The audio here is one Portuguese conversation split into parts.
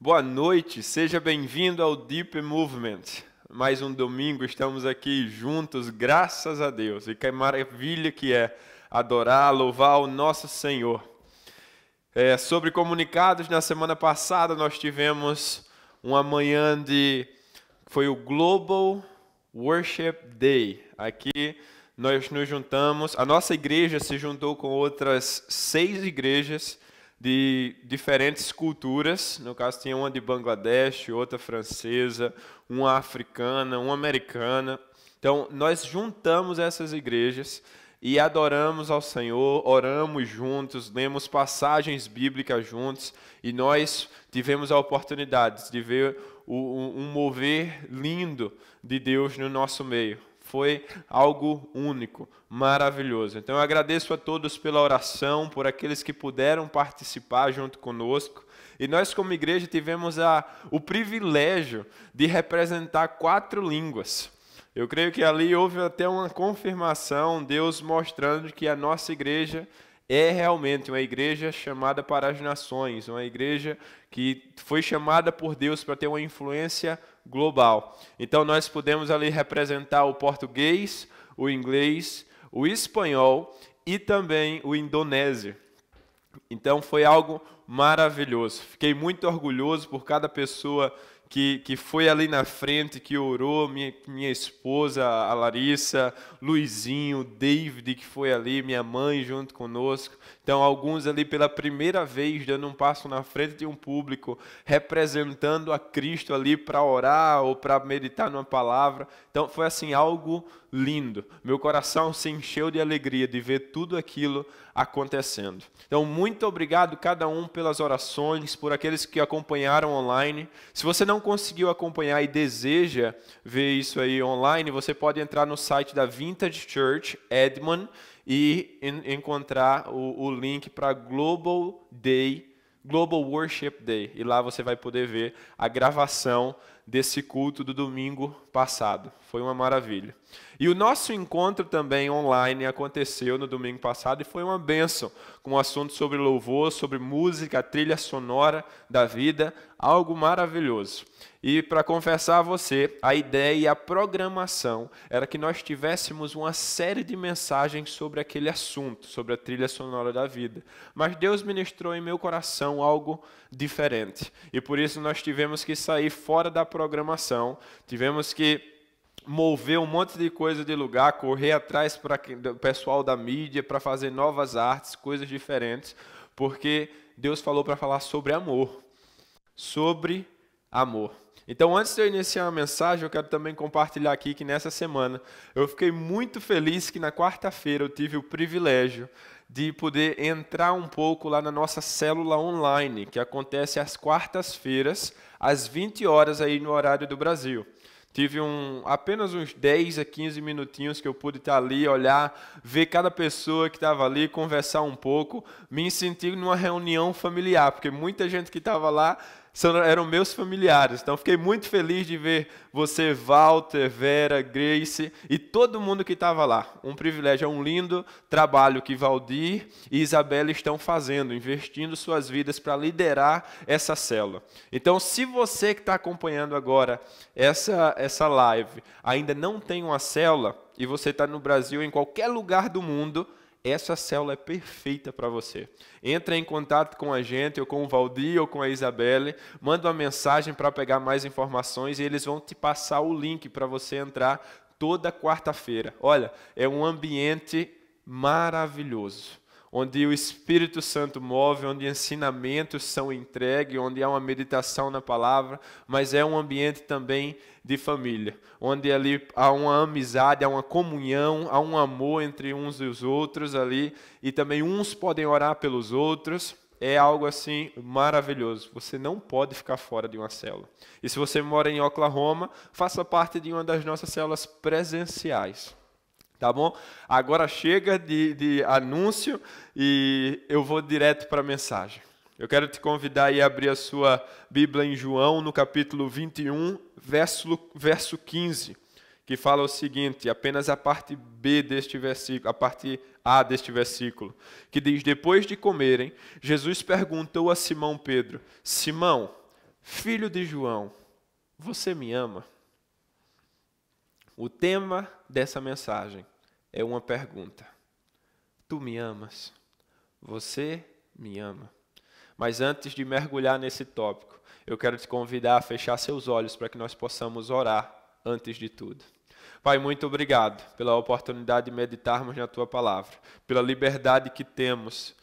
Boa noite, seja bem-vindo ao Deep Movement. Mais um domingo, estamos aqui juntos, graças a Deus. E que maravilha que é adorar, louvar o nosso Senhor. Sobre comunicados, na semana passada nós tivemos uma manhã foi o Global Worship Day. Aqui nós nos juntamos, a nossa igreja se juntou com outras 6 igrejas de diferentes culturas. No caso, tinha uma de Bangladesh, outra francesa, uma africana, uma americana. Então, nós juntamos essas igrejas e adoramos ao Senhor, oramos juntos, lemos passagens bíblicas juntos, e nós tivemos a oportunidade de ver um mover lindo de Deus no nosso meio. Foi algo único, maravilhoso. Então eu agradeço a todos pela oração, por aqueles que puderam participar junto conosco. E nós como igreja tivemos o privilégio de representar 4 línguas. Eu creio que ali houve até uma confirmação, Deus mostrando que a nossa igreja é realmente uma igreja chamada para as nações, uma igreja que foi chamada por Deus para ter uma influência global. Então nós pudemos ali representar o português, o inglês, o espanhol e também o indonésio. Então foi algo maravilhoso. Fiquei muito orgulhoso por cada pessoa que foi ali na frente, que orou, minha esposa, a Larissa, Luizinho, David, que foi ali, minha mãe junto conosco. Então, alguns ali pela primeira vez, dando um passo na frente de um público, representando a Cristo ali para orar ou para meditar numa palavra. Então, foi assim, algo lindo. Meu coração se encheu de alegria de ver tudo aquilo acontecendo. Então, muito obrigado cada um pelas orações, por aqueles que acompanharam online. Se você não conseguiu acompanhar e deseja ver isso aí online, você pode entrar no site da Vintage Church, Edmond, e encontrar o link para Global Worship Day. E lá você vai poder ver a gravação desse culto do domingo passado. Foi uma maravilha. E o nosso encontro também online aconteceu no domingo passado e foi uma bênção, com um assunto sobre louvor, sobre música, a trilha sonora da vida, algo maravilhoso. E para confessar a você, a ideia e a programação era que nós tivéssemos uma série de mensagens sobre aquele assunto, sobre a trilha sonora da vida. Mas Deus ministrou em meu coração algo diferente. E por isso nós tivemos que sair fora da programação, tivemos que mover um monte de coisa de lugar, correr atrás do pessoal da mídia para fazer novas artes, coisas diferentes, porque Deus falou para falar sobre amor. Sobre amor. Então, antes de eu iniciar a mensagem, eu quero também compartilhar aqui que nessa semana eu fiquei muito feliz que na quarta-feira eu tive o privilégio de poder entrar um pouco lá na nossa célula online, que acontece às quartas-feiras, às 20 horas aí no horário do Brasil. Tive apenas uns 10 a 15 minutinhos que eu pude estar ali, olhar, ver cada pessoa que estava ali, conversar um pouco, me sentir numa reunião familiar, porque muita gente que estava lá eram meus familiares. Então, fiquei muito feliz de ver você, Walter, Vera, Grace e todo mundo que estava lá. Um privilégio, é um lindo trabalho que Valdir e Isabela estão fazendo, investindo suas vidas para liderar essa célula. Então, se você que está acompanhando agora essa live ainda não tem uma célula e você está no Brasil, em qualquer lugar do mundo, essa célula é perfeita para você. Entra em contato com a gente, ou com o Valdir, ou com a Isabelle, manda uma mensagem para pegar mais informações e eles vão te passar o link para você entrar toda quarta-feira. Olha, é um ambiente maravilhoso, onde o Espírito Santo move, onde ensinamentos são entregues, onde há uma meditação na palavra, mas é um ambiente também de família, onde ali há uma amizade, há uma comunhão, há um amor entre uns e os outros ali, e também uns podem orar pelos outros. É algo assim maravilhoso. Você não pode ficar fora de uma célula. E se você mora em Oklahoma, faça parte de uma das nossas células presenciais. Tá bom? Agora chega de anúncio e eu vou direto para a mensagem. Eu quero te convidar a abrir a sua Bíblia em João, no capítulo 21, verso 15, que fala o seguinte, apenas a parte B deste versículo, a parte A deste versículo, que diz: depois de comerem, Jesus perguntou a Simão Pedro: Simão, Filho de João, você me ama? O tema dessa mensagem é uma pergunta. Tu me amas? Você me ama? Mas antes de mergulhar nesse tópico, eu quero te convidar a fechar seus olhos para que nós possamos orar antes de tudo. Pai, muito obrigado pela oportunidade de meditarmos na Tua Palavra, pela liberdade que temos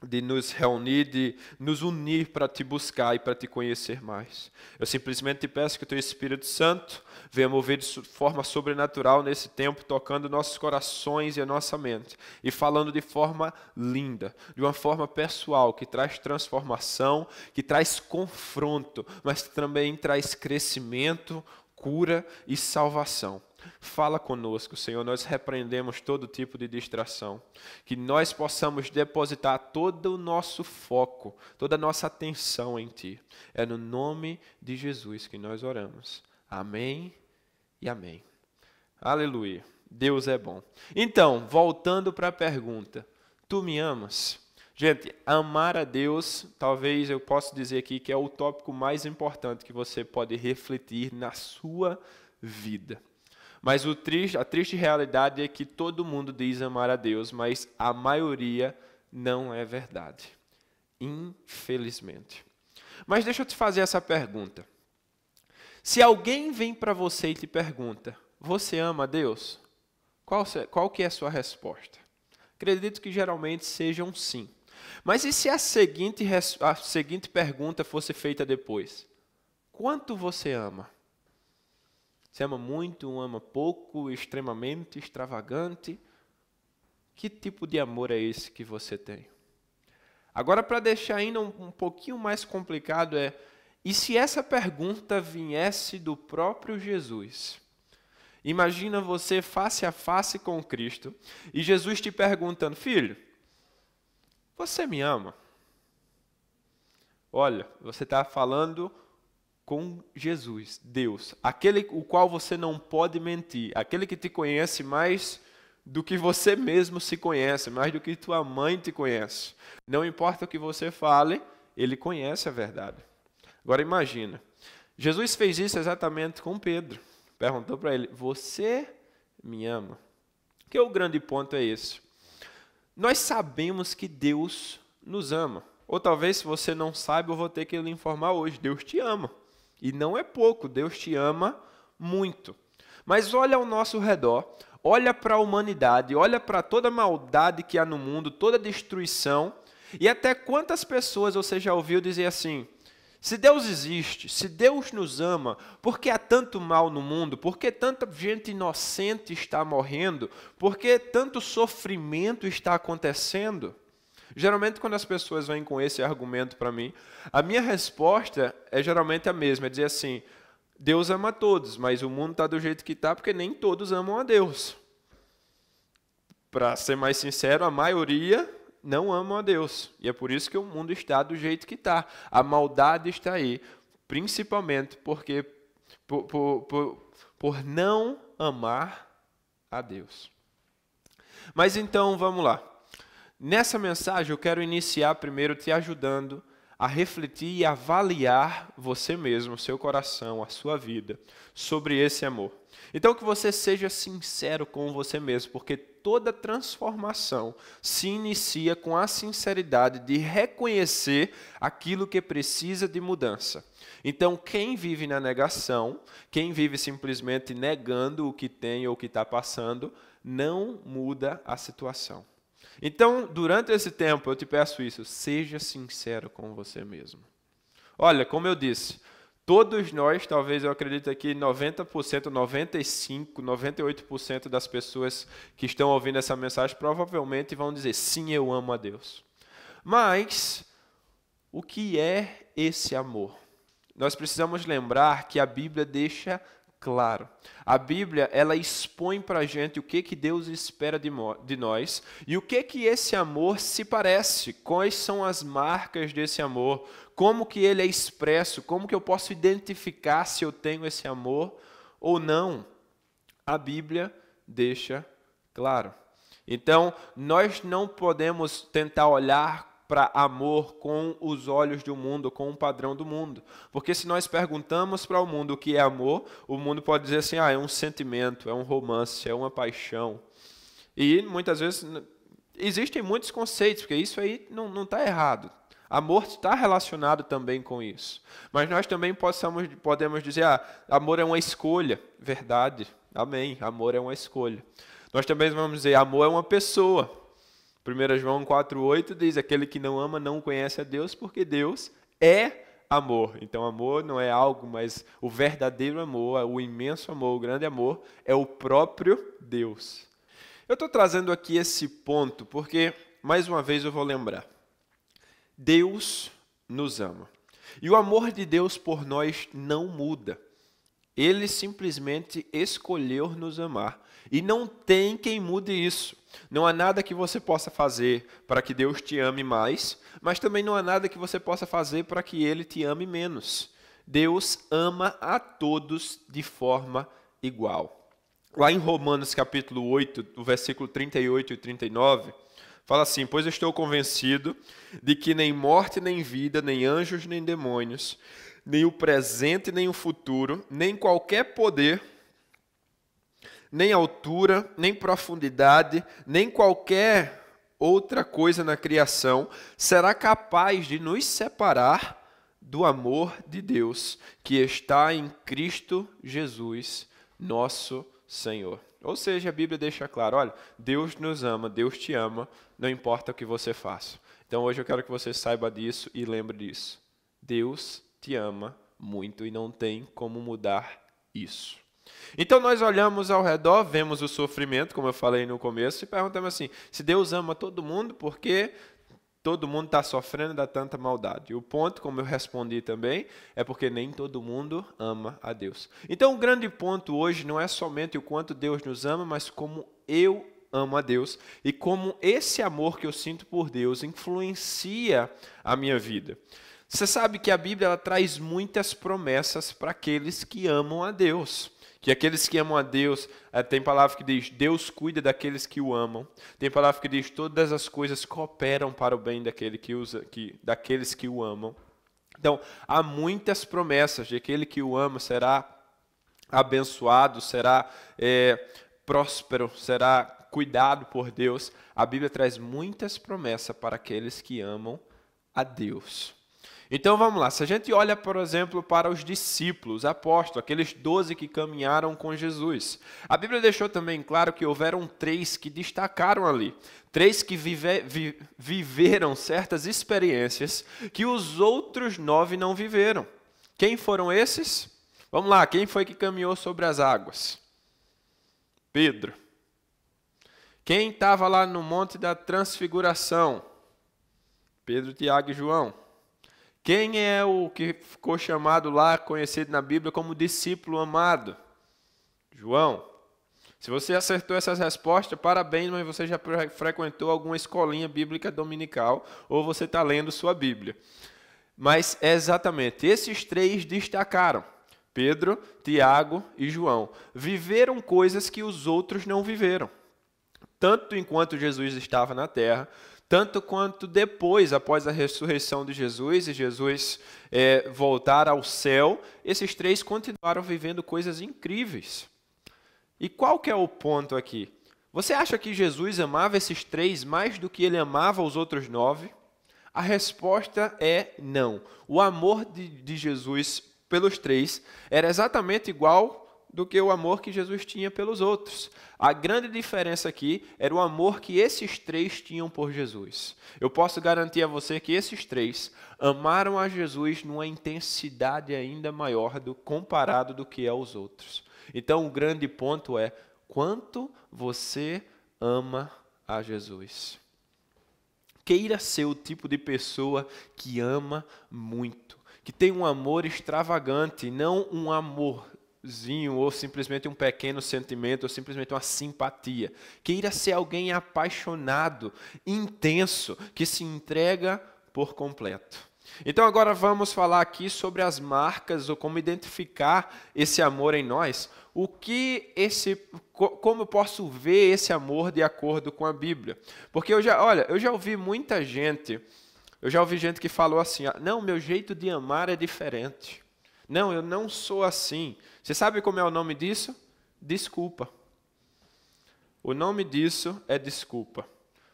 de nos reunir, de nos unir para Te buscar e para Te conhecer mais. Eu simplesmente te peço que o Teu Espírito Santo venha mover de forma sobrenatural nesse tempo, tocando nossos corações e a nossa mente, e falando de forma linda, de uma forma pessoal, que traz transformação, que traz confronto, mas também traz crescimento, cura e salvação. Fala conosco, Senhor, nós repreendemos todo tipo de distração, que nós possamos depositar todo o nosso foco, toda a nossa atenção em Ti. É no nome de Jesus que nós oramos. Amém e amém. Aleluia. Deus é bom. Então, voltando para a pergunta, tu me amas? Gente, amar a Deus, talvez eu possa dizer aqui que é o tópico mais importante que você pode refletir na sua vida. Mas a triste realidade é que todo mundo diz amar a Deus, mas a maioria não é verdade. Infelizmente. Mas deixa eu te fazer essa pergunta. Se alguém vem para você e te pergunta, você ama a Deus? Qual que é a sua resposta? Acredito que geralmente seja um sim. Mas e se a seguinte pergunta fosse feita depois? Quanto você ama? Você ama muito, ama pouco, extremamente, extravagante? Que tipo de amor é esse que você tem? Agora, para deixar ainda um pouquinho mais complicado, e se essa pergunta viesse do próprio Jesus? Imagina você face a face com Cristo e Jesus te perguntando, filho, você me ama? Olha, você está falando com Jesus, Deus, aquele o qual você não pode mentir, aquele que te conhece mais do que você mesmo se conhece, mais do que tua mãe te conhece. Não importa o que você fale, ele conhece a verdade. Agora imagina, Jesus fez isso exatamente com Pedro. Perguntou para ele, você me ama? Que o grande ponto é esse. Nós sabemos que Deus nos ama. Ou talvez, se você não sabe, eu vou ter que lhe informar hoje. Deus te ama. E não é pouco, Deus te ama muito. Mas olha ao nosso redor, olha para a humanidade, olha para toda a maldade que há no mundo, toda a destruição, e até quantas pessoas você já ouviu dizer assim, se Deus existe, se Deus nos ama, por que há tanto mal no mundo? Por que tanta gente inocente está morrendo? Por que tanto sofrimento está acontecendo? Geralmente, quando as pessoas vêm com esse argumento para mim, a minha resposta é geralmente a mesma, é dizer assim, Deus ama a todos, mas o mundo está do jeito que está porque nem todos amam a Deus. Para ser mais sincero, a maioria não amam a Deus, e é por isso que o mundo está do jeito que está. A maldade está aí, principalmente porque por não amar a Deus. Mas então, vamos lá. Nessa mensagem eu quero iniciar primeiro te ajudando a refletir e avaliar você mesmo, seu coração, a sua vida, sobre esse amor. Então que você seja sincero com você mesmo, porque toda transformação se inicia com a sinceridade de reconhecer aquilo que precisa de mudança. Então quem vive na negação, quem vive simplesmente negando o que tem ou o que está passando, não muda a situação. Então, durante esse tempo, eu te peço isso, seja sincero com você mesmo. Olha, como eu disse, todos nós, talvez eu acredito aqui 90%, 95%, 98% das pessoas que estão ouvindo essa mensagem provavelmente vão dizer, sim, eu amo a Deus. Mas, o que é esse amor? Nós precisamos lembrar que a Bíblia deixa claro. A Bíblia, ela expõe para a gente o que Deus espera de nós e o que esse amor se parece, quais são as marcas desse amor, como que ele é expresso, como que eu posso identificar se eu tenho esse amor ou não. A Bíblia deixa claro. Então, nós não podemos tentar olhar para amor com os olhos do mundo, com o padrão do mundo. Porque se nós perguntamos para o mundo o que é amor, o mundo pode dizer assim, é um sentimento, é um romance, é uma paixão. E muitas vezes existem muitos conceitos, porque isso aí não está errado. Amor está relacionado também com isso. Mas nós também podemos dizer, amor é uma escolha. Verdade. Amém. Amor é uma escolha. Nós também vamos dizer, amor é uma pessoa. 1 João 4,8 diz, aquele que não ama não conhece a Deus, porque Deus é amor. Então, amor não é algo, mas o verdadeiro amor, o imenso amor, o grande amor, é o próprio Deus. Eu estou trazendo aqui esse ponto porque, mais uma vez, eu vou lembrar. Deus nos ama. E o amor de Deus por nós não muda. Ele simplesmente escolheu nos amar. E não tem quem mude isso. Não há nada que você possa fazer para que Deus te ame mais, mas também não há nada que você possa fazer para que Ele te ame menos. Deus ama a todos de forma igual. Lá em Romanos capítulo 8, o versículo 38 e 39, fala assim, pois estou convencido de que nem morte, nem vida, nem anjos, nem demônios, nem o presente, nem o futuro, nem qualquer poder, nem altura, nem profundidade, nem qualquer outra coisa na criação será capaz de nos separar do amor de Deus que está em Cristo Jesus, nosso Senhor. Ou seja, a Bíblia deixa claro, olha, Deus nos ama, Deus te ama, não importa o que você faça. Então hoje eu quero que você saiba disso e lembre disso. Deus te ama muito e não tem como mudar isso. Então nós olhamos ao redor, vemos o sofrimento, como eu falei no começo, e perguntamos assim, se Deus ama todo mundo, por que todo mundo está sofrendo da tanta maldade? E o ponto, como eu respondi também, é porque nem todo mundo ama a Deus. Então o grande ponto hoje não é somente o quanto Deus nos ama, mas como eu amo a Deus e como esse amor que eu sinto por Deus influencia a minha vida. Você sabe que a Bíblia ela traz muitas promessas para aqueles que amam a Deus. Que aqueles que amam a Deus, tem palavra que diz, Deus cuida daqueles que o amam. Tem palavra que diz, todas as coisas cooperam para o bem daqueles que o amam. Então, há muitas promessas de aquele que o ama será abençoado, será próspero, será cuidado por Deus. A Bíblia traz muitas promessas para aqueles que amam a Deus. Então vamos lá, se a gente olha, por exemplo, para os discípulos, os apóstolos, aqueles 12 que caminharam com Jesus, a Bíblia deixou também claro que houveram 3 que destacaram ali, 3 que viveram certas experiências que os outros 9 não viveram. Quem foram esses? Vamos lá, quem foi que caminhou sobre as águas? Pedro. Quem estava lá no Monte da Transfiguração? Pedro, Tiago e João. Quem é o que ficou chamado lá, conhecido na Bíblia como discípulo amado? João. Se você acertou essas respostas, parabéns, mas você já frequentou alguma escolinha bíblica dominical ou você está lendo sua Bíblia. Mas exatamente, esses 3 destacaram. Pedro, Tiago e João. Viveram coisas que os outros não viveram. Tanto enquanto Jesus estava na terra, tanto quanto depois, após a ressurreição de Jesus e Jesus voltar ao céu, esses 3 continuaram vivendo coisas incríveis. E qual que é o ponto aqui? Você acha que Jesus amava esses 3 mais do que ele amava os outros 9? A resposta é não. O amor de Jesus pelos 3 era exatamente igual do que o amor que Jesus tinha pelos outros. A grande diferença aqui era o amor que esses 3 tinham por Jesus. Eu posso garantir a você que esses 3 amaram a Jesus numa intensidade ainda maior comparado do que aos outros. Então o grande ponto é, quanto você ama a Jesus? Queira ser o tipo de pessoa que ama muito, que tem um amor extravagante, não um amorzinho ou simplesmente um pequeno sentimento ou simplesmente uma simpatia. Queira ser alguém apaixonado, intenso, que se entrega por completo. Então agora vamos falar aqui sobre as marcas ou como identificar esse amor em nós. Como eu posso ver esse amor de acordo com a Bíblia? Porque eu já ouvi muita gente Eu já ouvi gente que falou assim, não, meu jeito de amar é diferente. Não, eu não sou assim. Você sabe como é o nome disso? Desculpa. O nome disso é desculpa.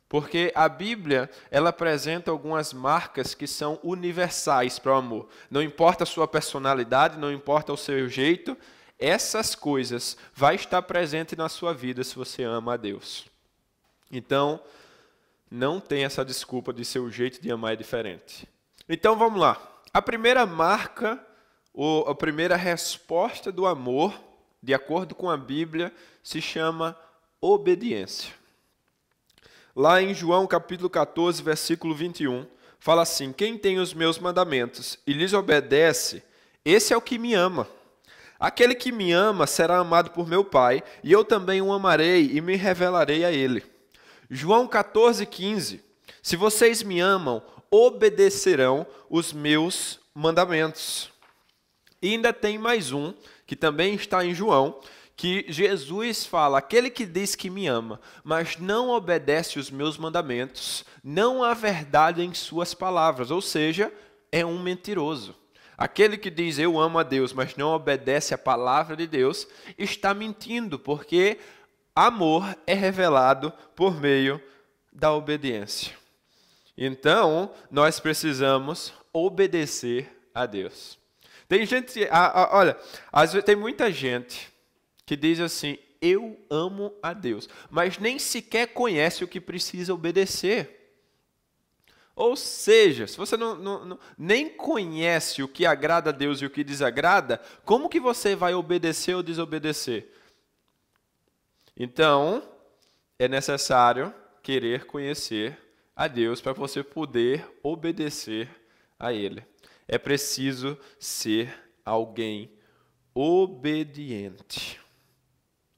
Porque a Bíblia, ela apresenta algumas marcas que são universais para o amor. Não importa a sua personalidade, não importa o seu jeito, essas coisas vão estar presentes na sua vida se você ama a Deus. Então, não tem essa desculpa de seu jeito de amar é diferente. Então, vamos lá. A primeira marca, ou a primeira resposta do amor, de acordo com a Bíblia, se chama obediência. Lá em João capítulo 14, versículo 21, fala assim, quem tem os meus mandamentos e lhes obedece, esse é o que me ama. Aquele que me ama será amado por meu Pai, e eu também o amarei e me revelarei a ele. João 14, 15, se vocês me amam, obedecerão os meus mandamentos. E ainda tem mais um, que também está em João, que Jesus fala, aquele que diz que me ama, mas não obedece os meus mandamentos, não há verdade em suas palavras, ou seja, é um mentiroso. Aquele que diz eu amo a Deus, mas não obedece a palavra de Deus, está mentindo, porque amor é revelado por meio da obediência. Então, nós precisamos obedecer a Deus. Tem gente, olha, às vezes tem muita gente que diz assim, eu amo a Deus, mas nem sequer conhece o que precisa obedecer. Ou seja, se você nem conhece o que agrada a Deus e o que desagrada, como que você vai obedecer ou desobedecer? Então, é necessário querer conhecer a Deus para você poder obedecer a Ele. É preciso ser alguém obediente.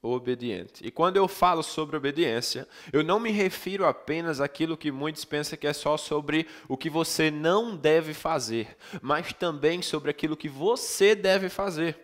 Obediente. E quando eu falo sobre obediência, eu não me refiro apenas àquilo que muitos pensam que é só sobre o que você não deve fazer, mas também sobre aquilo que você deve fazer.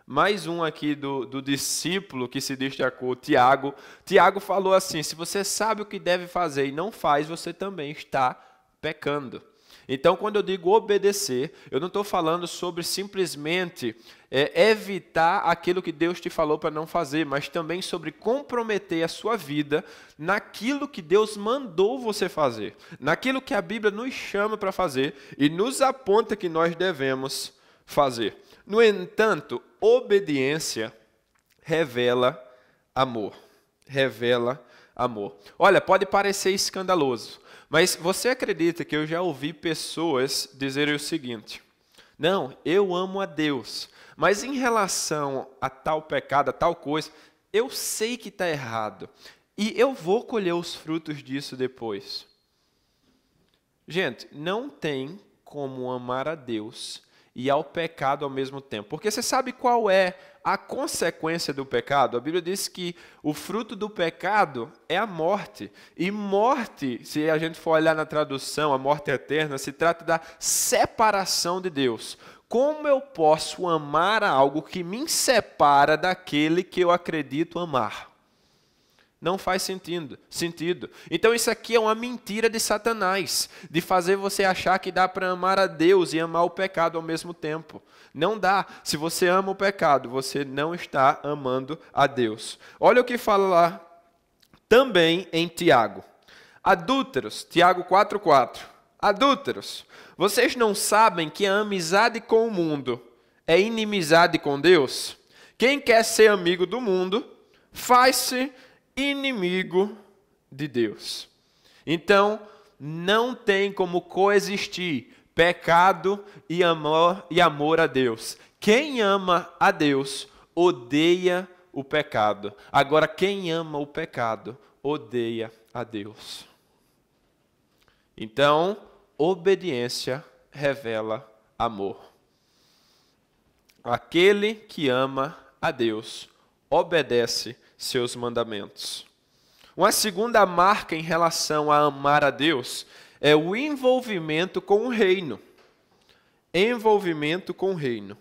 Mais um aqui do discípulo que se destacou, Tiago. Tiago falou assim, se você sabe o que deve fazer e não faz, você também está pecando. Então, quando eu digo obedecer, eu não estou falando sobre simplesmente evitar aquilo que Deus te falou para não fazer, mas também sobre comprometer a sua vida naquilo que Deus mandou você fazer, naquilo que a Bíblia nos chama para fazer e nos aponta que nós devemos fazer. No entanto, obediência revela amor. Revela amor. Olha, pode parecer escandaloso, mas você acredita que eu já ouvi pessoas dizerem o seguinte, não, eu amo a Deus, mas em relação a tal pecado, a tal coisa, eu sei que está errado e eu vou colher os frutos disso depois. Gente, não tem como amar a Deus e ao pecado ao mesmo tempo. Porque você sabe qual é a consequência do pecado? A Bíblia diz que o fruto do pecado é a morte. E morte, se a gente for olhar na tradução, a morte eterna, se trata da separação de Deus. Como eu posso amar algo que me separa daquele que eu acredito amar? Não faz sentido. Então isso aqui é uma mentira de Satanás, de fazer você achar que dá para amar a Deus e amar o pecado ao mesmo tempo. Não dá. Se você ama o pecado, você não está amando a Deus. Olha o que fala lá também em Tiago. Adúlteros, Tiago 4,4. Adúlteros, vocês não sabem que a amizade com o mundo é inimizade com Deus? Quem quer ser amigo do mundo, faz-se inimigo de Deus. Então, não tem como coexistir pecado e amor a Deus. Quem ama a Deus, odeia o pecado. Agora, quem ama o pecado, odeia a Deus. Então, obediência revela amor. Aquele que ama a Deus, obedece seus mandamentos. Uma segunda marca em relação a amar a Deus é o envolvimento com o reino. Envolvimento com o reino.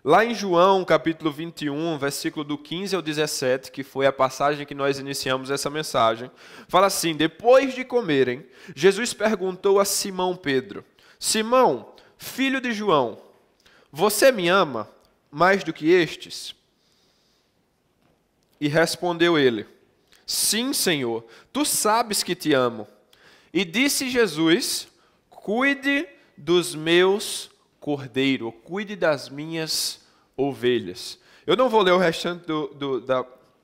Lá em João, capítulo 21, versículo do 15 ao 17, que foi a passagem que nós iniciamos essa mensagem, fala assim: depois de comerem, Jesus perguntou a Simão Pedro: Simão, filho de João, você me ama mais do que estes? E respondeu ele: sim, Senhor, tu sabes que te amo. E disse Jesus: cuide dos meus cordeiros, cuide das minhas ovelhas. Eu não vou ler o restante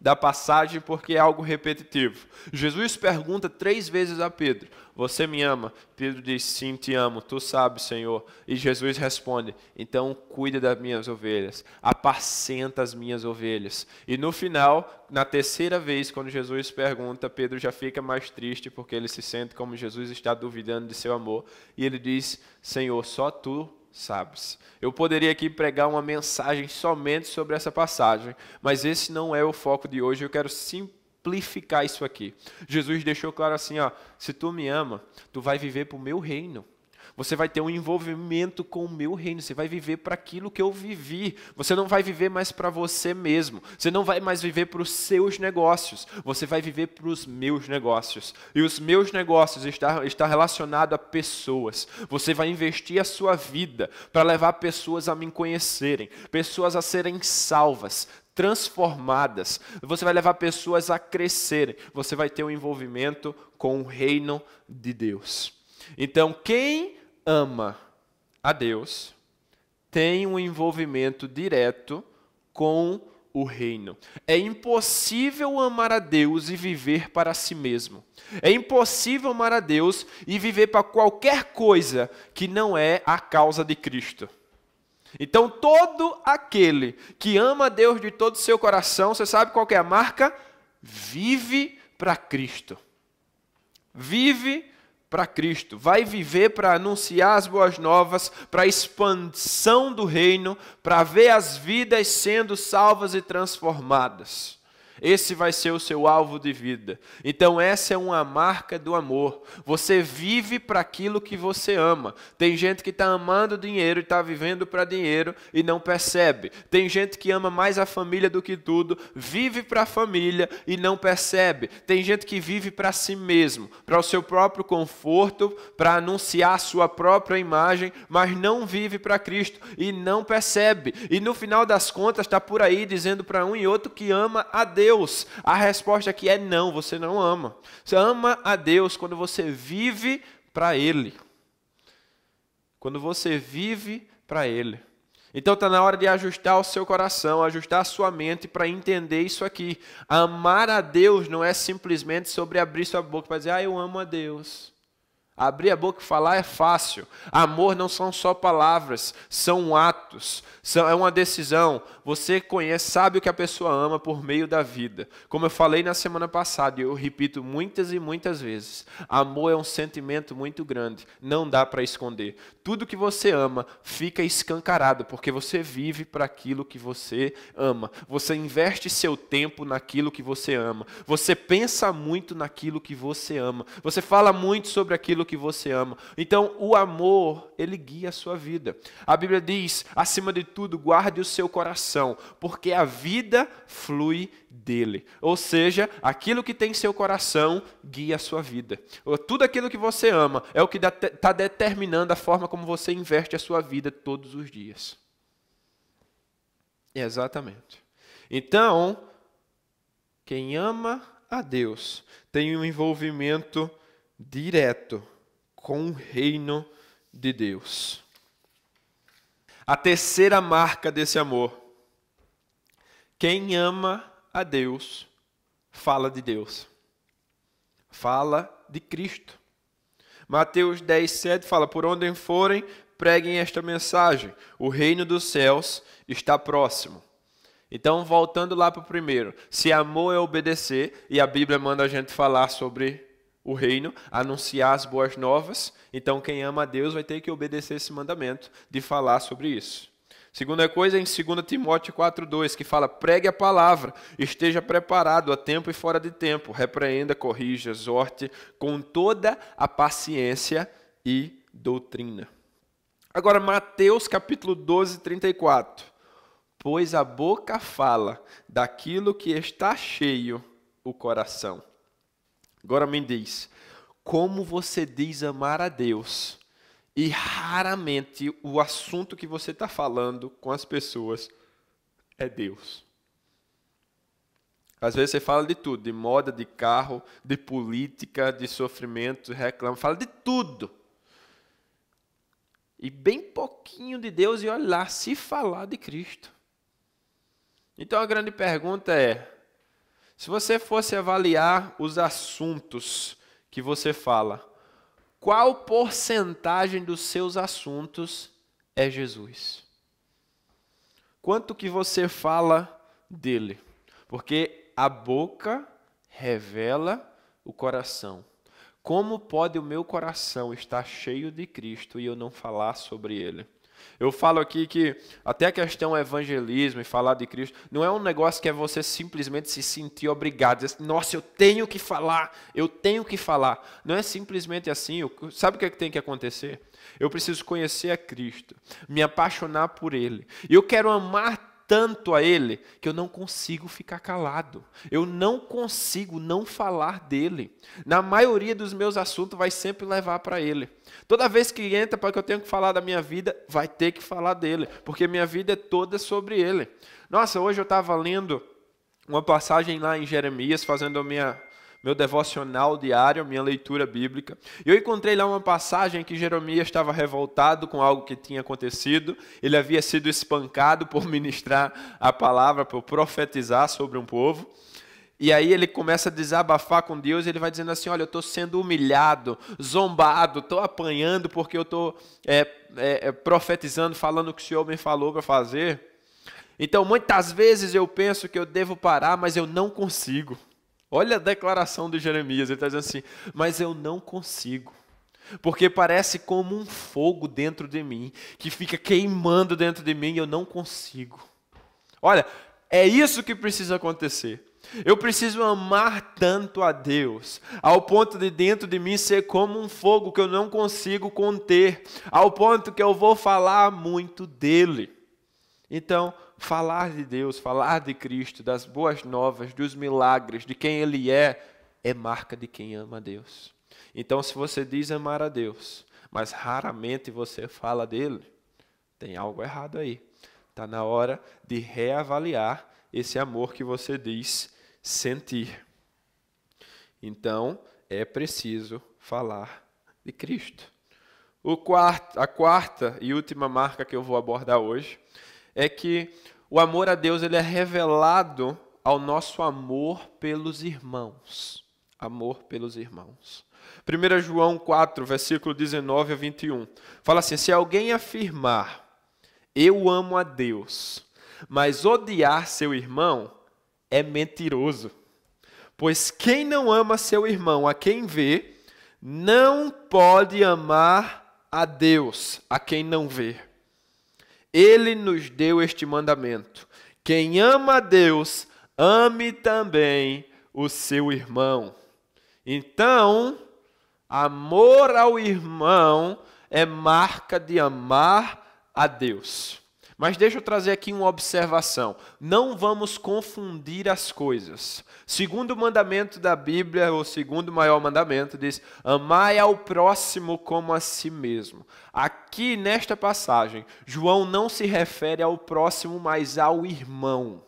da passagem porque é algo repetitivo. Jesus pergunta 3 vezes a Pedro: você me ama? Pedro diz: sim, te amo, tu sabes, Senhor. E Jesus responde: então cuida das minhas ovelhas, apacenta as minhas ovelhas. E no final, na 3ª vez, quando Jesus pergunta, Pedro já fica mais triste porque ele se sente como Jesus está duvidando de seu amor. E ele diz: Senhor, só tu sabes. Eu poderia aqui pregar uma mensagem somente sobre essa passagem, mas esse não é o foco de hoje. Eu quero simplificar isso aqui. Jesus deixou claro assim, ó: se tu me ama, tu vai viver para o meu reino. Você vai ter um envolvimento com o meu reino. Você vai viver para aquilo que eu vivi. Você não vai viver mais para você mesmo. Você não vai mais viver para os seus negócios. Você vai viver para os meus negócios. E os meus negócios está relacionado a pessoas. Você vai investir a sua vida para levar pessoas a me conhecerem, pessoas a serem salvas, transformadas. Você vai levar pessoas a crescerem. Você vai ter um envolvimento com o reino de Deus. Então, quem ama a Deus tem um envolvimento direto com o reino. É impossível amar a Deus e viver para si mesmo. É impossível amar a Deus e viver para qualquer coisa que não é a causa de Cristo. Então, todo aquele que ama a Deus de todo o seu coração, você sabe qual que é a marca? Vive para Cristo. Vive para Cristo, vai viver para anunciar as boas novas, para a expansão do reino, para ver as vidas sendo salvas e transformadas. Esse vai ser o seu alvo de vida. Então essa é uma marca do amor. Você vive para aquilo que você ama. Tem gente que está amando dinheiro e está vivendo para dinheiro e não percebe. Tem gente que ama mais a família do que tudo, vive para a família e não percebe. Tem gente que vive para si mesmo, para o seu próprio conforto, para anunciar a sua própria imagem, mas não vive para Cristo e não percebe. E no final das contas está por aí dizendo para um e outro que ama a Deus. A resposta aqui é não, você não ama. Você ama a Deus quando você vive para Ele. Quando você vive para Ele. Então está na hora de ajustar o seu coração, ajustar a sua mente para entender isso aqui. Amar a Deus não é simplesmente sobre abrir sua boca para dizer: eu amo a Deus. Abrir a boca e falar é fácil. Amor não são só palavras, são atos, é uma decisão. Você conhece, sabe o que a pessoa ama por meio da vida. Como eu falei na semana passada, e eu repito muitas e muitas vezes, amor é um sentimento muito grande, não dá para esconder. Tudo que você ama fica escancarado, porque você vive para aquilo que você ama. Você investe seu tempo naquilo que você ama. Você pensa muito naquilo que você ama. Você fala muito sobre aquilo que você ama. Então, o amor, ele guia a sua vida. A Bíblia diz, acima de tudo, guarde o seu coração, porque a vida flui dele. Ou seja, aquilo que tem em seu coração guia a sua vida. Tudo aquilo que você ama é o que está determinando a forma como você investe a sua vida todos os dias. Exatamente. Então, quem ama a Deus tem um envolvimento direto com o reino de Deus. A terceira marca desse amor: quem ama a Deus fala de Deus, fala de Cristo. Mateus 10:7 fala: por onde forem, preguem esta mensagem, o reino dos céus está próximo. Então, voltando lá para o primeiro, se amor é obedecer, e a Bíblia manda a gente falar sobre o reino, anunciar as boas novas, então quem ama a Deus vai ter que obedecer esse mandamento de falar sobre isso. Segunda coisa, em 2 Timóteo 4:2, que fala: pregue a palavra, esteja preparado a tempo e fora de tempo, repreenda, corrija, exorte com toda a paciência e doutrina. Agora, Mateus capítulo 12:34. pois a boca fala daquilo que está cheio o coração. Agora me diz, como você diz amar a Deus e raramente o assunto que você está falando com as pessoas é Deus? Às vezes você fala de tudo, de moda, de carro, de política, de sofrimento, reclama, fala de tudo. E bem pouquinho de Deus, e olha lá, se falar de Cristo. Então a grande pergunta é, se você fosse avaliar os assuntos que você fala, qual porcentagem dos seus assuntos é Jesus? Quanto que você fala dele? Porque a boca revela o coração. Como pode o meu coração estar cheio de Cristo e eu não falar sobre ele? Eu falo aqui que até a questão evangelismo e falar de Cristo não é um negócio que é você simplesmente se sentir obrigado, dizer, nossa, eu tenho que falar. Não é simplesmente assim. Sabe o que tem que acontecer? Eu preciso conhecer a Cristo, me apaixonar por ele. E eu quero amar tanto a ele que eu não consigo ficar calado. Eu não consigo não falar dele. Na maioria dos meus assuntos vai sempre levar para ele. Toda vez que entra para que eu tenho que falar da minha vida, vai ter que falar dele, porque minha vida é toda sobre ele. Nossa, hoje eu estava lendo uma passagem lá em Jeremias, fazendo meu devocional diário, minha leitura bíblica. Eu encontrei lá uma passagem que Jeremias estava revoltado com algo que tinha acontecido. Ele havia sido espancado por ministrar a palavra, por profetizar sobre um povo. E aí ele começa a desabafar com Deus e ele vai dizendo assim, olha, eu estou sendo humilhado, zombado, estou apanhando porque eu estou profetizando, falando o que o Senhor me falou para fazer. Então, muitas vezes eu penso que eu devo parar, mas eu não consigo. Olha a declaração de Jeremias, ele está dizendo assim, mas eu não consigo, porque parece como um fogo dentro de mim, que fica queimando dentro de mim e eu não consigo. Olha, é isso que precisa acontecer. Eu preciso amar tanto a Deus, ao ponto de dentro de mim ser como um fogo que eu não consigo conter, ao ponto que eu vou falar muito dele. Então, falar de Deus, falar de Cristo, das boas novas, dos milagres, de quem Ele é marca de quem ama a Deus. Então, se você diz amar a Deus, mas raramente você fala dele, tem algo errado aí. Está na hora de reavaliar esse amor que você diz sentir. Então, é preciso falar de Cristo. A quarta e última marca que eu vou abordar hoje é que o amor a Deus ele é revelado ao nosso amor pelos irmãos. Amor pelos irmãos. 1 João 4, versículo 19 a 21. Fala assim, se alguém afirmar, eu amo a Deus, mas odiar seu irmão, é mentiroso. Pois quem não ama seu irmão a quem vê, não pode amar a Deus a quem não vê. Ele nos deu este mandamento: quem ama a Deus, ame também o seu irmão. Então, amor ao irmão é marca de amar a Deus. Mas deixa eu trazer aqui uma observação. Não vamos confundir as coisas. Segundo mandamento da Bíblia, o segundo maior mandamento, diz: amai ao próximo como a si mesmo. Aqui, nesta passagem, João não se refere ao próximo, mas ao irmão.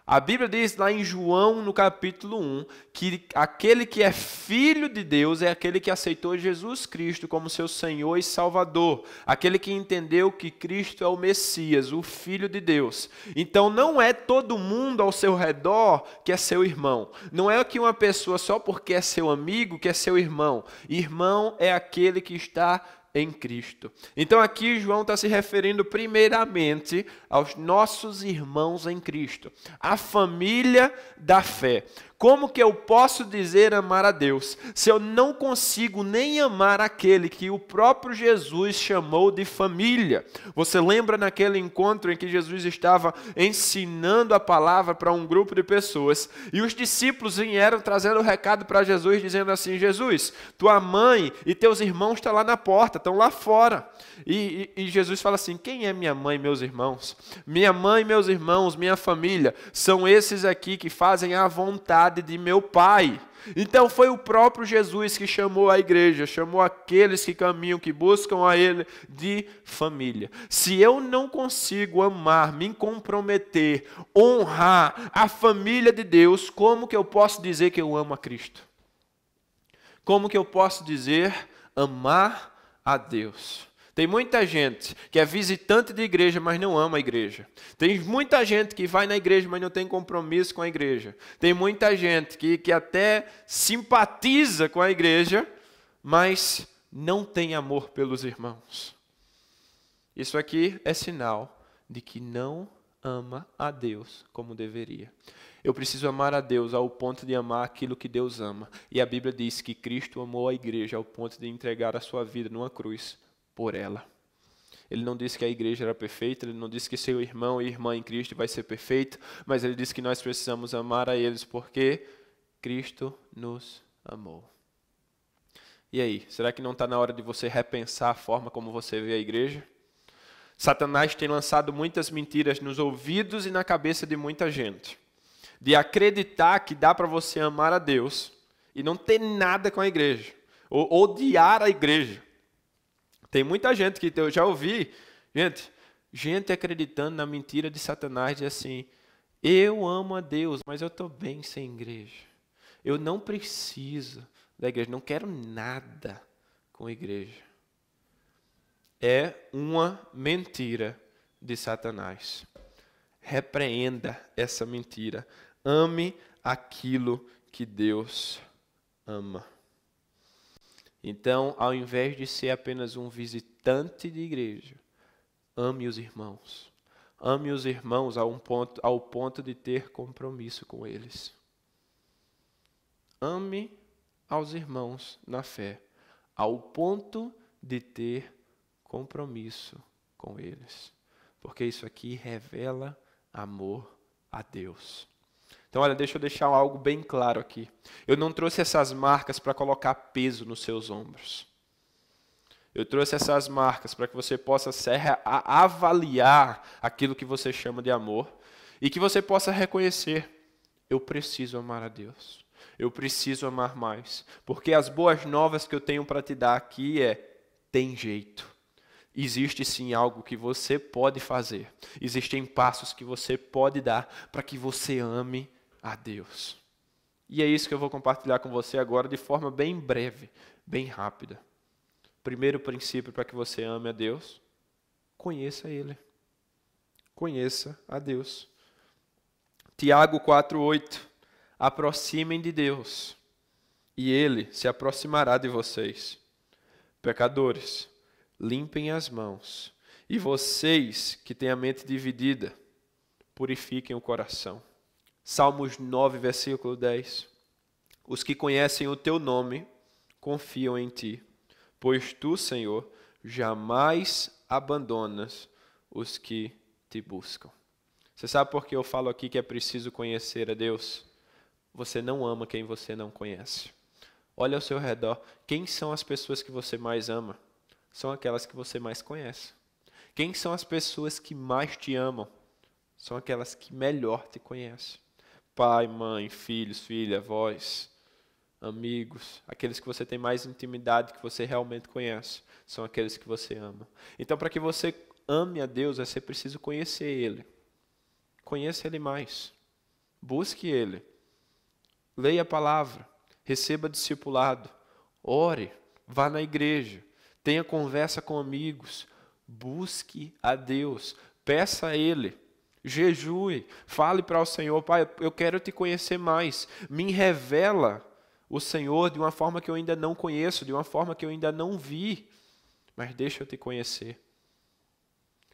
A Bíblia diz lá em João, no capítulo 1, que aquele que é filho de Deus é aquele que aceitou Jesus Cristo como seu Senhor e Salvador. Aquele que entendeu que Cristo é o Messias, o Filho de Deus. Então não é todo mundo ao seu redor que é seu irmão. Não é que uma pessoa só porque é seu amigo que é seu irmão. Irmão é aquele que está em Cristo. Então aqui João está se referindo primeiramente aos nossos irmãos em Cristo, a família da fé. Como que eu posso dizer amar a Deus se eu não consigo nem amar aquele que o próprio Jesus chamou de família? Você lembra naquele encontro em que Jesus estava ensinando a palavra para um grupo de pessoas e os discípulos vieram trazendo o recado para Jesus, dizendo assim: Jesus, tua mãe e teus irmãos estão lá na porta, estão lá fora. E Jesus fala assim: quem é minha mãe e meus irmãos? Minha mãe, meus irmãos, minha família, são esses aqui que fazem a vontade de meu Pai. Então foi o próprio Jesus que chamou a igreja, chamou aqueles que caminham, que buscam a Ele, de família. Se eu não consigo amar, me comprometer, honrar a família de Deus, como que eu posso dizer que eu amo a Cristo? Como que eu posso dizer amar a Deus? Tem muita gente que é visitante de igreja, mas não ama a igreja. Tem muita gente que vai na igreja, mas não tem compromisso com a igreja. Tem muita gente que até simpatiza com a igreja, mas não tem amor pelos irmãos. Isso aqui é sinal de que não ama a Deus como deveria. Eu preciso amar a Deus ao ponto de amar aquilo que Deus ama. E a Bíblia diz que Cristo amou a igreja ao ponto de entregar a sua vida numa cruz por ela. Ele não disse que a igreja era perfeita, ele não disse que seu irmão e irmã em Cristo vai ser perfeito, mas ele disse que nós precisamos amar a eles porque Cristo nos amou. E aí, será que não está na hora de você repensar a forma como você vê a igreja? Satanás tem lançado muitas mentiras nos ouvidos e na cabeça de muita gente, de acreditar que dá para você amar a Deus e não ter nada com a igreja, ou odiar a igreja. Tem muita gente que eu já ouvi, gente acreditando na mentira de Satanás, de assim: eu amo a Deus, mas eu estou bem sem igreja. Eu não preciso da igreja, não quero nada com a igreja. É uma mentira de Satanás. Repreenda essa mentira. Ame aquilo que Deus ama. Então, ao invés de ser apenas um visitante de igreja, ame os irmãos. Ame os irmãos ao ponto de ter compromisso com eles. Ame aos irmãos na fé, ao ponto de ter compromisso com eles. Porque isso aqui revela amor a Deus. Então, olha, deixa eu deixar algo bem claro aqui. Eu não trouxe essas marcas para colocar peso nos seus ombros. Eu trouxe essas marcas para que você possa avaliar aquilo que você chama de amor e que você possa reconhecer: eu preciso amar a Deus. Eu preciso amar mais. Porque as boas novas que eu tenho para te dar aqui tem jeito. Existe sim algo que você pode fazer. Existem passos que você pode dar para que você ame a Deus. E é isso que eu vou compartilhar com você agora de forma bem breve, bem rápida. Primeiro princípio para que você ame a Deus: conheça Ele. Conheça a Deus. Tiago 4:8. Aproximem de Deus, e Ele se aproximará de vocês. Pecadores, limpem as mãos, e vocês que têm a mente dividida, purifiquem o coração. Salmos 9, versículo 10. Os que conhecem o teu nome confiam em ti, pois tu, Senhor, jamais abandonas os que te buscam. Você sabe por que eu falo aqui que é preciso conhecer a Deus? Você não ama quem você não conhece. Olha ao seu redor. Quem são as pessoas que você mais ama? São aquelas que você mais conhece. Quem são as pessoas que mais te amam? São aquelas que melhor te conhecem. Pai, mãe, filhos, filha, avós, amigos, aqueles que você tem mais intimidade, que você realmente conhece, são aqueles que você ama. Então, para que você ame a Deus, você precisa conhecer Ele. Conheça Ele mais. Busque Ele. Leia a palavra. Receba discipulado. Ore. Vá na igreja. Tenha conversa com amigos. Busque a Deus. Peça a Ele. Jejue. Fale para o Senhor: Pai, eu quero te conhecer mais. Me revela o Senhor de uma forma que eu ainda não conheço, de uma forma que eu ainda não vi. Mas deixa eu te conhecer.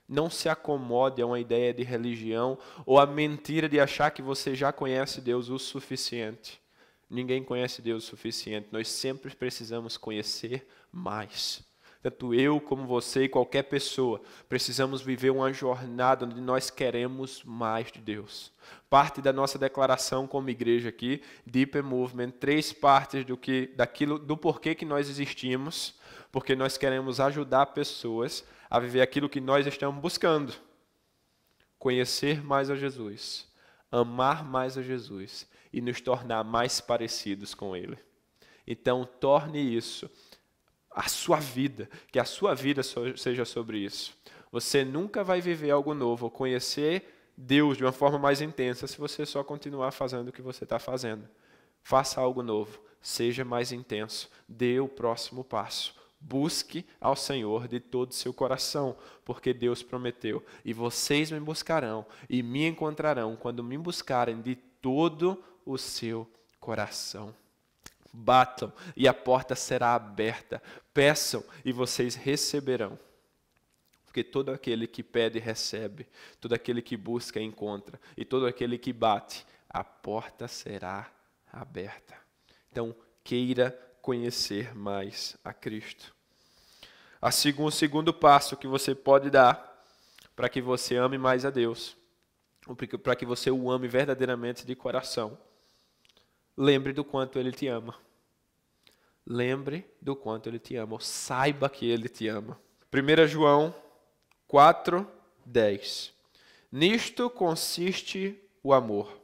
Não se acomode a uma ideia de religião ou a mentira de achar que você já conhece Deus o suficiente. Ninguém conhece Deus o suficiente. Nós sempre precisamos conhecer mais. Tanto eu como você e qualquer pessoa precisamos viver uma jornada onde nós queremos mais de Deus. Parte da nossa declaração como igreja aqui, Deep Movement, 3 partes do porquê que nós existimos, porque nós queremos ajudar pessoas a viver aquilo que nós estamos buscando. Conhecer mais a Jesus, amar mais a Jesus e nos tornar mais parecidos com Ele. Então, torne isso a sua vida, que a sua vida seja sobre isso. Você nunca vai viver algo novo, ou conhecer Deus de uma forma mais intensa se você só continuar fazendo o que você está fazendo. Faça algo novo, seja mais intenso, dê o próximo passo. Busque ao Senhor de todo o seu coração, porque Deus prometeu, e vocês me buscarão e me encontrarão quando me buscarem de todo o seu coração. Batam e a porta será aberta. Peçam e vocês receberão. Porque todo aquele que pede, recebe. Todo aquele que busca, encontra. E todo aquele que bate, a porta será aberta. Então, queira conhecer mais a Cristo. O segundo passo que você pode dar para que você ame mais a Deus, para que você o ame verdadeiramente de coração. Lembre do quanto Ele te ama. Lembre do quanto Ele te ama. Ou saiba que Ele te ama. 1 João 4:10. Nisto consiste o amor.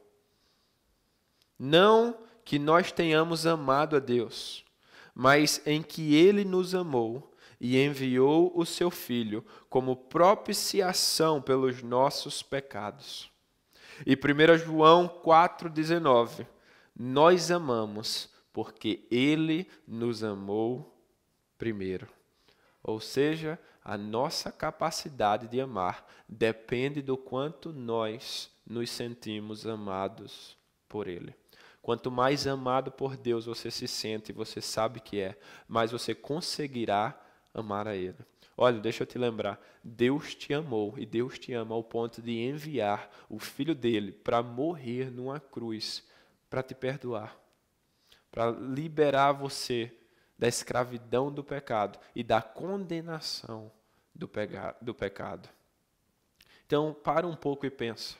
Não que nós tenhamos amado a Deus, mas em que Ele nos amou e enviou o seu Filho como propiciação pelos nossos pecados. E 1 João 4:19. Nós amamos porque Ele nos amou primeiro. Ou seja, a nossa capacidade de amar depende do quanto nós nos sentimos amados por Ele. Quanto mais amado por Deus você se sente, você sabe que é, mais você conseguirá amar a Ele. Olha, deixa eu te lembrar, Deus te amou e Deus te ama ao ponto de enviar o Filho dele para morrer numa cruz, para te perdoar, para liberar você da escravidão do pecado e da condenação do pecado. Então, para um pouco e pensa,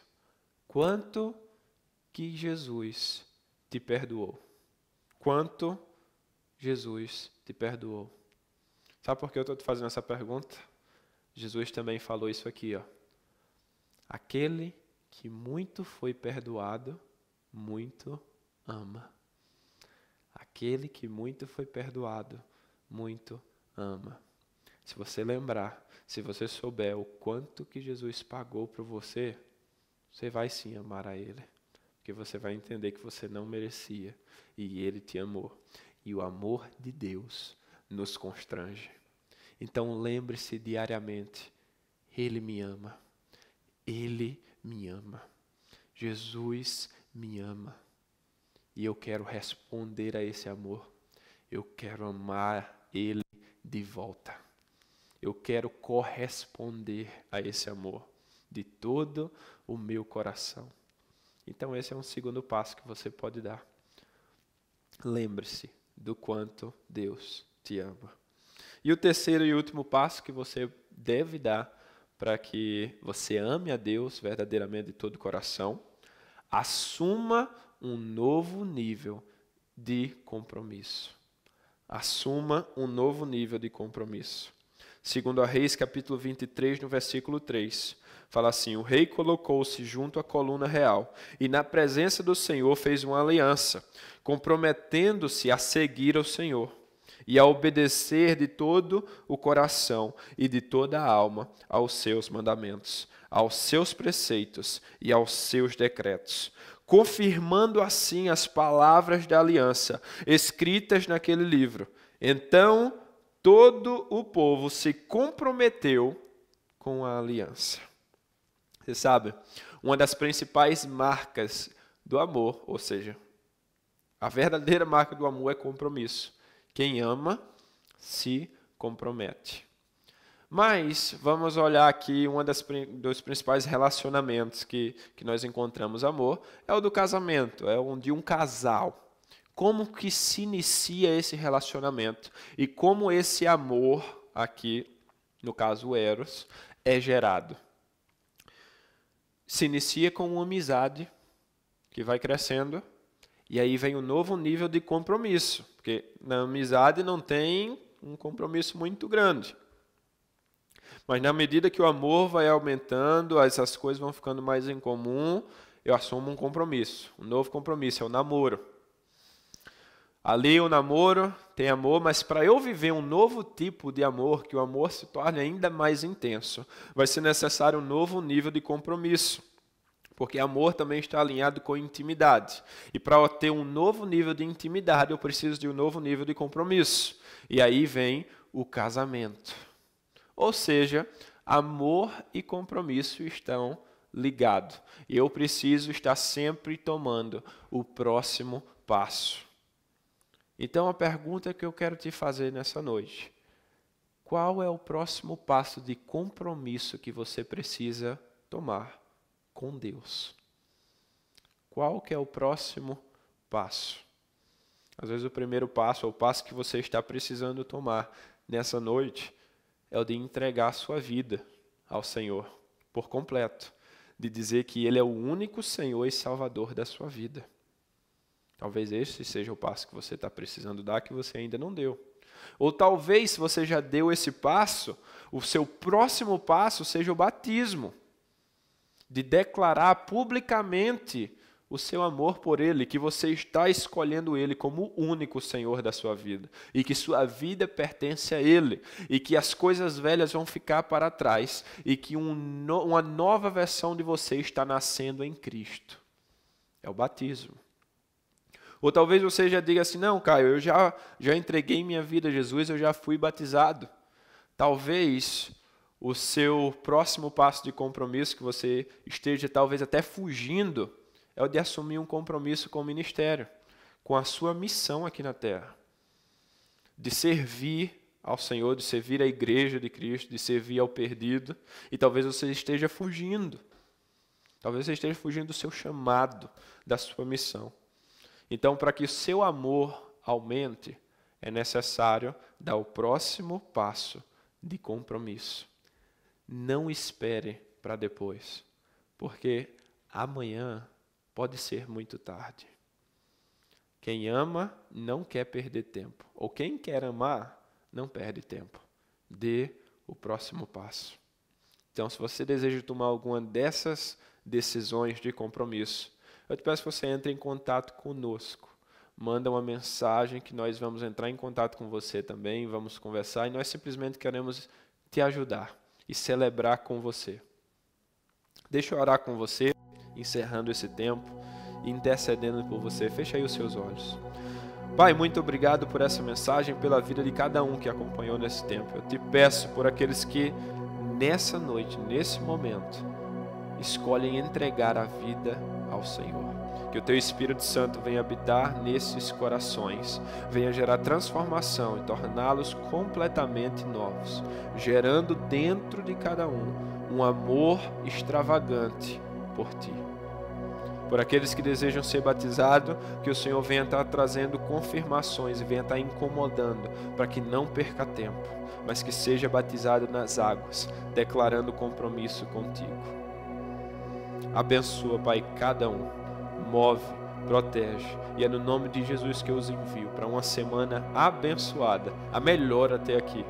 quanto que Jesus te perdoou? Quanto Jesus te perdoou? Sabe por que eu estou te fazendo essa pergunta? Jesus também falou isso aqui, ó. Aquele que muito foi perdoado, muito ama. Aquele que muito foi perdoado, muito ama. Se você lembrar, se você souber o quanto que Jesus pagou por você, você vai sim amar a Ele. Porque você vai entender que você não merecia e Ele te amou. E o amor de Deus nos constrange. Então lembre-se diariamente, Ele me ama. Ele me ama. Jesus me ama. E eu quero responder a esse amor. Eu quero amar Ele de volta. Eu quero corresponder a esse amor de todo o meu coração. Então esse é um segundo passo que você pode dar. Lembre-se do quanto Deus te ama. E o terceiro e último passo que você deve dar para que você ame a Deus verdadeiramente de todo o coração, assuma um novo nível de compromisso. Assuma um novo nível de compromisso. Segundo a Reis, capítulo 23, no versículo 3, fala assim: o rei colocou-se junto à coluna real e na presença do Senhor fez uma aliança, comprometendo-se a seguir ao Senhor e a obedecer de todo o coração e de toda a alma aos seus mandamentos, aos seus preceitos e aos seus decretos, confirmando assim as palavras da aliança escritas naquele livro. Então todo o povo se comprometeu com a aliança. Você sabe, uma das principais marcas do amor, ou seja, a verdadeira marca do amor é compromisso. Quem ama, se compromete. Mas vamos olhar aqui dos principais relacionamentos que nós encontramos amor, é o do casamento, é o de um casal. Como que se inicia esse relacionamento e como esse amor aqui, no caso o Eros, é gerado. Se inicia com uma amizade que vai crescendo e aí vem um novo nível de compromisso, porque na amizade não tem um compromisso muito grande. Mas na medida que o amor vai aumentando, essas coisas vão ficando mais em comum, eu assumo um compromisso, um novo compromisso, é o namoro. Ali o namoro tem amor, mas para eu viver um novo tipo de amor, que o amor se torne ainda mais intenso, vai ser necessário um novo nível de compromisso. Porque amor também está alinhado com intimidade. E para eu ter um novo nível de intimidade, eu preciso de um novo nível de compromisso. E aí vem o casamento. Ou seja, amor e compromisso estão ligados. E eu preciso estar sempre tomando o próximo passo. Então, a pergunta que eu quero te fazer nessa noite: qual é o próximo passo de compromisso que você precisa tomar com Deus? Qual que é o próximo passo? Às vezes o primeiro passo, ou o passo que você está precisando tomar nessa noite, é o de entregar a sua vida ao Senhor por completo, de dizer que Ele é o único Senhor e Salvador da sua vida. Talvez esse seja o passo que você está precisando dar, que você ainda não deu. Ou talvez, se você já deu esse passo, o seu próximo passo seja o batismo, de declarar publicamente o seu amor por Ele, que você está escolhendo Ele como o único Senhor da sua vida, e que sua vida pertence a Ele, e que as coisas velhas vão ficar para trás, e que uma nova versão de você está nascendo em Cristo. É o batismo. Ou talvez você já diga assim: não, Caio, eu já entreguei minha vida a Jesus, eu já fui batizado. Talvez o seu próximo passo de compromisso, que você esteja talvez até fugindo, é o de assumir um compromisso com o ministério, com a sua missão aqui na terra. De servir ao Senhor, de servir à igreja de Cristo, de servir ao perdido. E talvez você esteja fugindo. Talvez você esteja fugindo do seu chamado, da sua missão. Então, para que o seu amor aumente, é necessário dar o próximo passo de compromisso. Não espere para depois, porque amanhã pode ser muito tarde. Quem ama não quer perder tempo, ou quem quer amar não perde tempo. Dê o próximo passo. Então, se você deseja tomar alguma dessas decisões de compromisso, eu te peço que você entre em contato conosco. Manda uma mensagem que nós vamos entrar em contato com você também, vamos conversar, e nós simplesmente queremos te ajudar e celebrar com você. Deixa eu orar com você, encerrando esse tempo, intercedendo por você. Fecha aí os seus olhos. Pai, muito obrigado por essa mensagem, pela vida de cada um que acompanhou nesse tempo. Eu te peço por aqueles que nessa noite, nesse momento, escolhem entregar a vida ao Senhor. Que o Teu Espírito Santo venha habitar nesses corações, venha gerar transformação e torná-los completamente novos, gerando dentro de cada um amor extravagante por Ti. Por aqueles que desejam ser batizados, que o Senhor venha estar trazendo confirmações e venha estar incomodando, para que não perca tempo, mas que seja batizado nas águas, declarando compromisso contigo. Abençoa, Pai, cada um, move, protege, e é no nome de Jesus que eu os envio para uma semana abençoada, a melhor até aqui,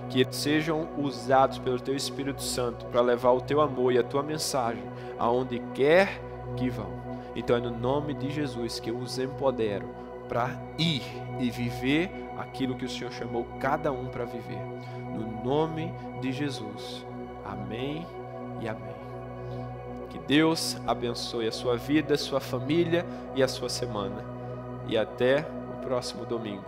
que eles sejam usados pelo Teu Espírito Santo para levar o Teu amor e a Tua mensagem aonde quer que vão. Então é no nome de Jesus que eu os empodero para ir e viver aquilo que o Senhor chamou cada um para viver. No nome de Jesus. Amém e amém. Que Deus abençoe a sua vida, a sua família e a sua semana. E até o próximo domingo.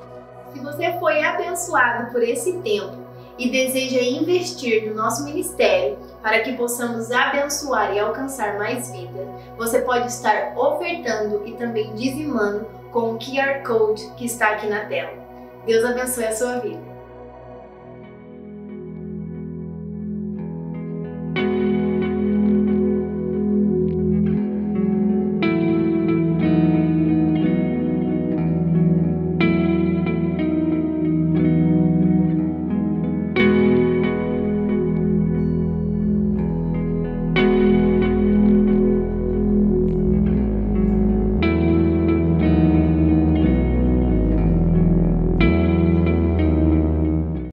Se você foi abençoado por esse tempo e deseja investir no nosso ministério para que possamos abençoar e alcançar mais vida, você pode estar ofertando e também dizimando com o QR Code que está aqui na tela. Deus abençoe a sua vida.